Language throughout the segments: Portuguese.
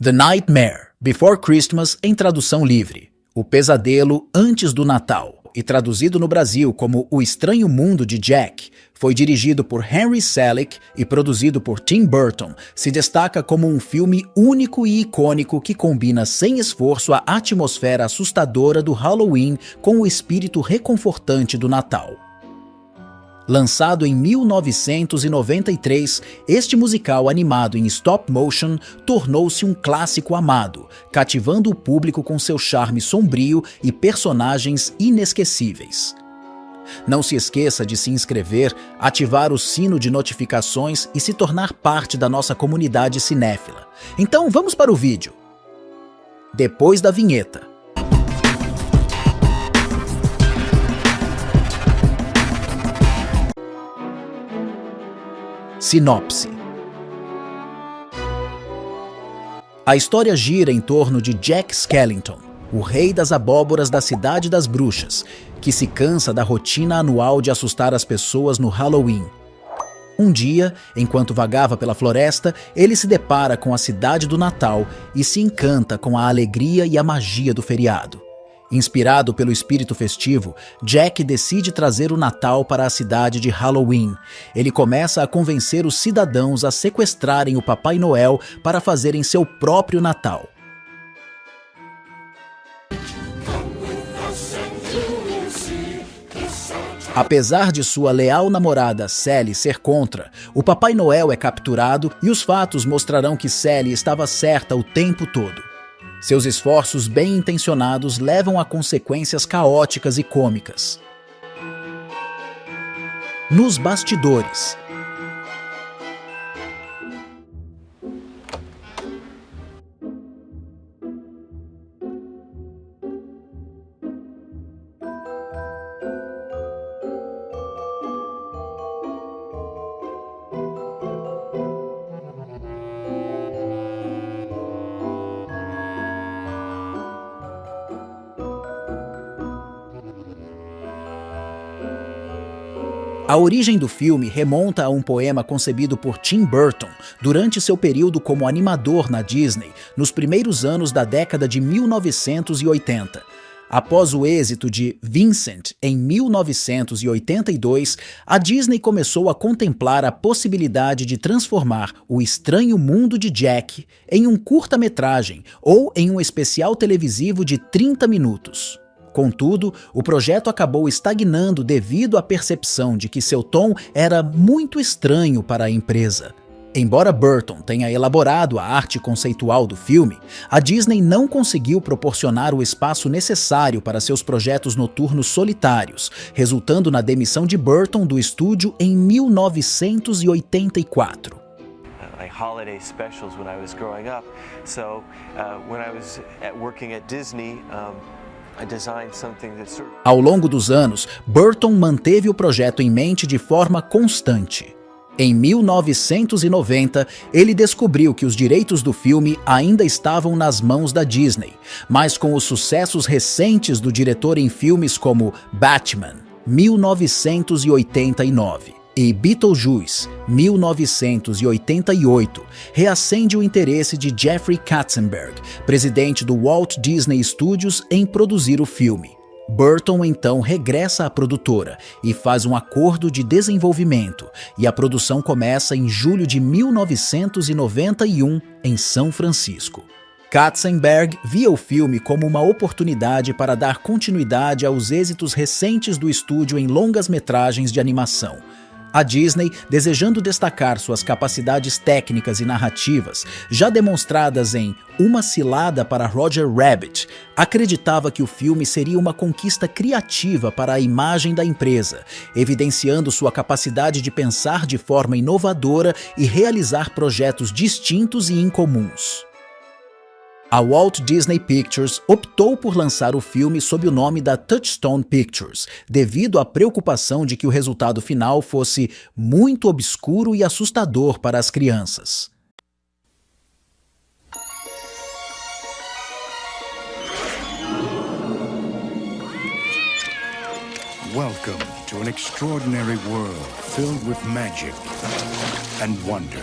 The Nightmare Before Christmas em tradução livre. O Pesadelo Antes do Natal, e traduzido no Brasil como O Estranho Mundo de Jack, foi dirigido por Henry Selick e produzido por Tim Burton, se destaca como um filme único e icônico que combina sem esforço a atmosfera assustadora do Halloween com o espírito reconfortante do Natal. Lançado em 1993, este musical animado em stop motion tornou-se um clássico amado, cativando o público com seu charme sombrio e personagens inesquecíveis. Não se esqueça de se inscrever, ativar o sino de notificações e se tornar parte da nossa comunidade cinéfila. Então vamos para o vídeo. Depois da vinheta. Sinopse. A história gira em torno de Jack Skellington, o rei das abóboras da Cidade das Bruxas, que se cansa da rotina anual de assustar as pessoas no Halloween. Um dia, enquanto vagava pela floresta, ele se depara com a cidade do Natal e se encanta com a alegria e a magia do feriado. Inspirado pelo espírito festivo, Jack decide trazer o Natal para a cidade de Halloween. Ele começa a convencer os cidadãos a sequestrarem o Papai Noel para fazerem seu próprio Natal. Apesar de sua leal namorada Sally ser contra, o Papai Noel é capturado e os fatos mostrarão que Sally estava certa o tempo todo. Seus esforços bem-intencionados levam a consequências caóticas e cômicas. Nos bastidores. A origem do filme remonta a um poema concebido por Tim Burton durante seu período como animador na Disney, nos primeiros anos da década de 1980. Após o êxito de Vincent em 1982, a Disney começou a contemplar a possibilidade de transformar O Estranho Mundo de Jack em um curta-metragem ou em um especial televisivo de 30 minutos. Contudo, o projeto acabou estagnando devido à percepção de que seu tom era muito estranho para a empresa. Embora Burton tenha elaborado a arte conceitual do filme, a Disney não conseguiu proporcionar o espaço necessário para seus projetos noturnos solitários, resultando na demissão de Burton do estúdio em 1984. Holiday specials when I was growing up. So when I was working at Disney, Ao longo dos anos, Burton manteve o projeto em mente de forma constante. Em 1990, ele descobriu que os direitos do filme ainda estavam nas mãos da Disney, mas com os sucessos recentes do diretor em filmes como Batman, 1989, e Beetlejuice, 1988, reacende o interesse de Jeffrey Katzenberg, presidente do Walt Disney Studios, em produzir o filme. Burton então regressa à produtora e faz um acordo de desenvolvimento, e a produção começa em julho de 1991 em São Francisco. Katzenberg via o filme como uma oportunidade para dar continuidade aos êxitos recentes do estúdio em longas-metragens de animação. A Disney, desejando destacar suas capacidades técnicas e narrativas, já demonstradas em Uma Cilada para Roger Rabbit, acreditava que o filme seria uma conquista criativa para a imagem da empresa, evidenciando sua capacidade de pensar de forma inovadora e realizar projetos distintos e incomuns. A Walt Disney Pictures optou por lançar o filme sob o nome da Touchstone Pictures, devido à preocupação de que o resultado final fosse muito obscuro e assustador para as crianças. Welcome to an extraordinary world filled with magic and wonder.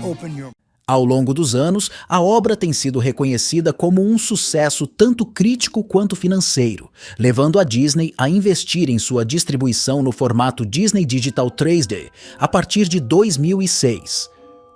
Open your Ao longo dos anos, a obra tem sido reconhecida como um sucesso tanto crítico quanto financeiro, levando a Disney a investir em sua distribuição no formato Disney Digital 3D a partir de 2006.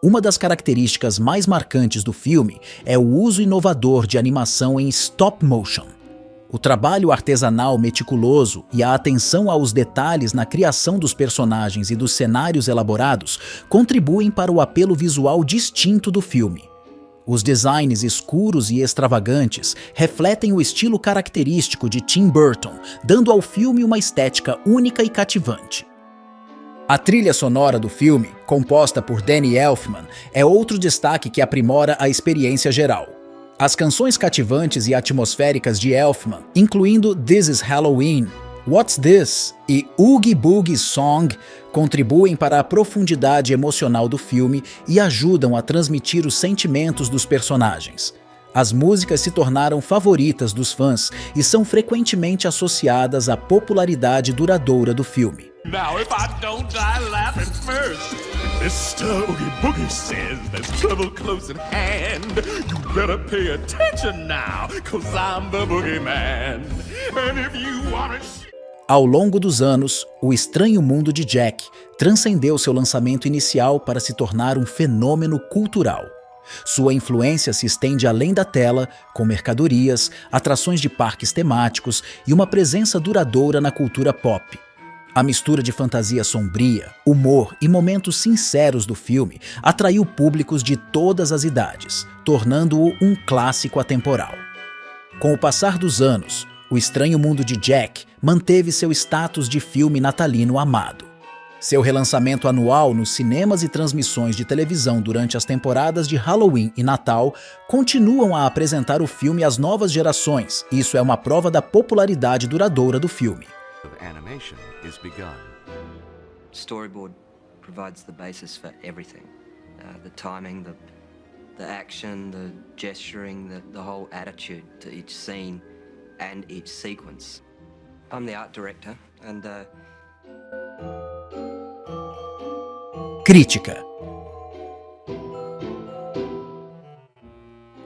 Uma das características mais marcantes do filme é o uso inovador de animação em stop motion. O trabalho artesanal meticuloso e a atenção aos detalhes na criação dos personagens e dos cenários elaborados contribuem para o apelo visual distinto do filme. Os designs escuros e extravagantes refletem o estilo característico de Tim Burton, dando ao filme uma estética única e cativante. A trilha sonora do filme, composta por Danny Elfman, é outro destaque que aprimora a experiência geral. As canções cativantes e atmosféricas de Elfman, incluindo This Is Halloween, What's This e Oogie Boogie Song, contribuem para a profundidade emocional do filme e ajudam a transmitir os sentimentos dos personagens. As músicas se tornaram favoritas dos fãs e são frequentemente associadas à popularidade duradoura do filme. Now if I don't die laughing first, Mr. Oogie Boogie says there's trouble close at hand. You better pay attention now, 'cause I'm the boogeyman. And if you wanna Ao longo dos anos, O Estranho Mundo de Jack transcendeu seu lançamento inicial para se tornar um fenômeno cultural. Sua influência se estende além da tela, com mercadorias, atrações de parques temáticos e uma presença duradoura na cultura pop. A mistura de fantasia sombria, humor e momentos sinceros do filme atraiu públicos de todas as idades, tornando-o um clássico atemporal. Com o passar dos anos, O Estranho Mundo de Jack manteve seu status de filme natalino amado. Seu relançamento anual nos cinemas e transmissões de televisão durante as temporadas de Halloween e Natal continuam a apresentar o filme às novas gerações. Isso é uma prova da popularidade duradoura do filme. Animation is begun. Storyboard provides the basis for everything. The timing, the action, the gesturing, the whole attitude to each scene and each sequence. I'm the art director and Crítica.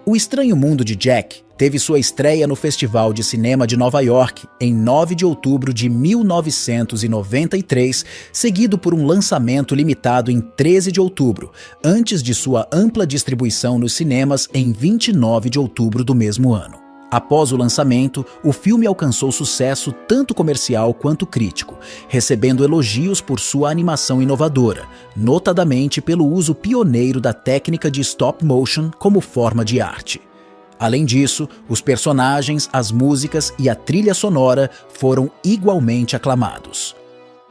O Estranho Mundo de Jack teve sua estreia no Festival de Cinema de Nova York em 9 de outubro de 1993, seguido por um lançamento limitado em 13 de outubro, antes de sua ampla distribuição nos cinemas em 29 de outubro do mesmo ano. Após o lançamento, o filme alcançou sucesso tanto comercial quanto crítico, recebendo elogios por sua animação inovadora, notadamente pelo uso pioneiro da técnica de stop motion como forma de arte. Além disso, os personagens, as músicas e a trilha sonora foram igualmente aclamados.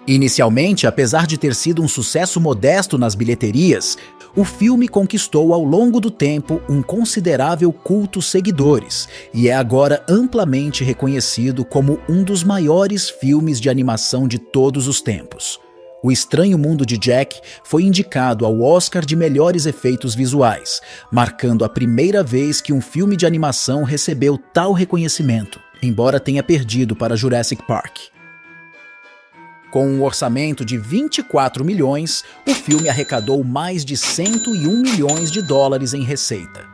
Inicialmente, apesar de ter sido um sucesso modesto nas bilheterias, o filme conquistou ao longo do tempo um considerável culto seguidores e é agora amplamente reconhecido como um dos maiores filmes de animação de todos os tempos. O Estranho Mundo de Jack foi indicado ao Oscar de Melhores Efeitos Visuais, marcando a primeira vez que um filme de animação recebeu tal reconhecimento, embora tenha perdido para Jurassic Park. Com um orçamento de 24 milhões, o filme arrecadou mais de 101 milhões de dólares em receita.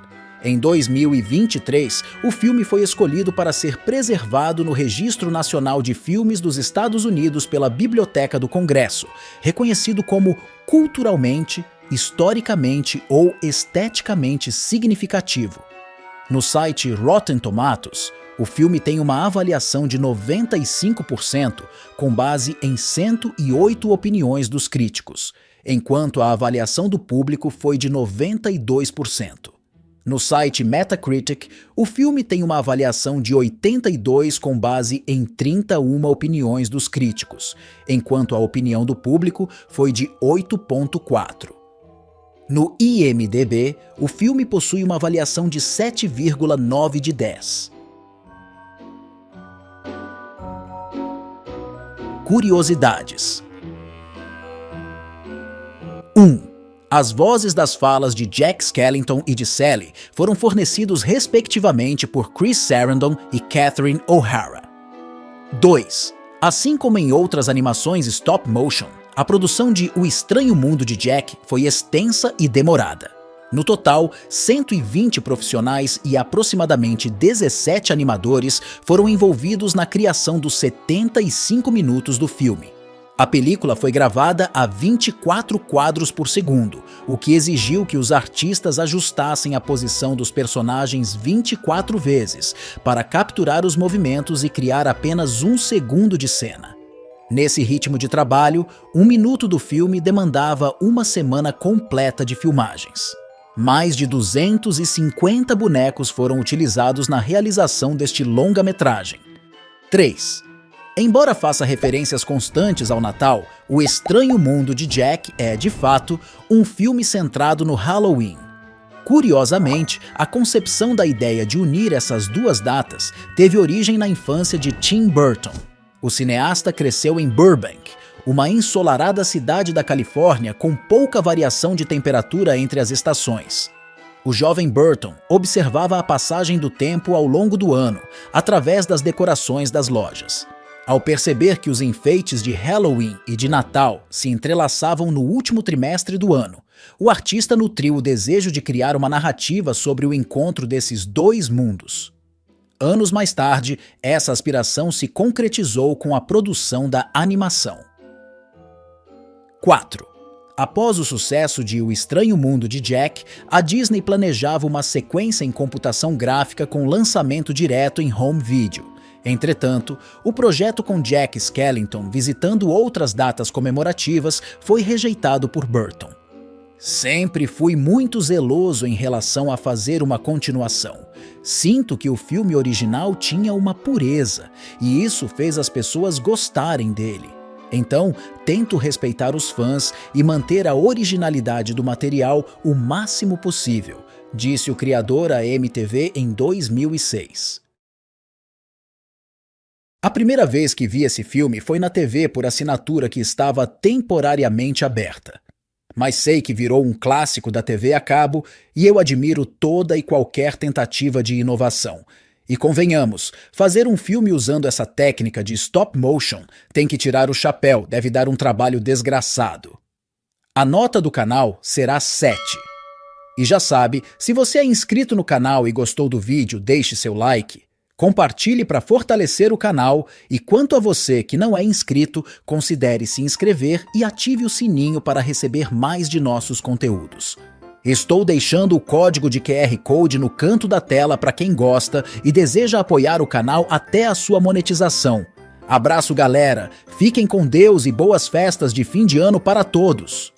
Em 2023, o filme foi escolhido para ser preservado no Registro Nacional de Filmes dos Estados Unidos pela Biblioteca do Congresso, reconhecido como culturalmente, historicamente ou esteticamente significativo. No site Rotten Tomatoes, o filme tem uma avaliação de 95%, com base em 108 opiniões dos críticos, enquanto a avaliação do público foi de 92%. No site Metacritic, o filme tem uma avaliação de 82 com base em 31 opiniões dos críticos, enquanto a opinião do público foi de 8,4. No IMDb, o filme possui uma avaliação de 7,9 de 10. Curiosidades. 1. As vozes das falas de Jack Skellington e de Sally foram fornecidos respectivamente por Chris Sarandon e Catherine O'Hara. 2. Assim como em outras animações stop motion, a produção de O Estranho Mundo de Jack foi extensa e demorada. No total, 120 profissionais e aproximadamente 17 animadores foram envolvidos na criação dos 75 minutos do filme. A película foi gravada a 24 quadros por segundo, o que exigiu que os artistas ajustassem a posição dos personagens 24 vezes para capturar os movimentos e criar apenas 1 segundo de cena. Nesse ritmo de trabalho, 1 minuto do filme demandava 1 semana completa de filmagens. Mais de 250 bonecos foram utilizados na realização deste longa-metragem. 3. Embora faça referências constantes ao Natal, O Estranho Mundo de Jack é, de fato, um filme centrado no Halloween. Curiosamente, a concepção da ideia de unir essas duas datas teve origem na infância de Tim Burton. O cineasta cresceu em Burbank, uma ensolarada cidade da Califórnia com pouca variação de temperatura entre as estações. O jovem Burton observava a passagem do tempo ao longo do ano, através das decorações das lojas. Ao perceber que os enfeites de Halloween e de Natal se entrelaçavam no último trimestre do ano, o artista nutriu o desejo de criar uma narrativa sobre o encontro desses dois mundos. Anos mais tarde, essa aspiração se concretizou com a produção da animação. 4. Após o sucesso de O Estranho Mundo de Jack, a Disney planejava uma sequência em computação gráfica com lançamento direto em home video. Entretanto, o projeto com Jack Skellington visitando outras datas comemorativas foi rejeitado por Burton. Sempre fui muito zeloso em relação a fazer uma continuação. Sinto que o filme original tinha uma pureza, e isso fez as pessoas gostarem dele. Então, tento respeitar os fãs e manter a originalidade do material o máximo possível, disse o criador à MTV em 2006. A primeira vez que vi esse filme foi na TV por assinatura que estava temporariamente aberta. Mas sei que virou um clássico da TV a cabo e eu admiro toda e qualquer tentativa de inovação. E convenhamos, fazer um filme usando essa técnica de stop motion tem que tirar o chapéu, deve dar um trabalho desgraçado. A nota do canal será 7. E já sabe, se você é inscrito no canal e gostou do vídeo, deixe seu like. Compartilhe para fortalecer o canal e quanto a você que não é inscrito, considere se inscrever e ative o sininho para receber mais de nossos conteúdos. Estou deixando o código de QR Code no canto da tela para quem gosta e deseja apoiar o canal até a sua monetização. Abraço, galera! Fiquem com Deus e boas festas de fim de ano para todos!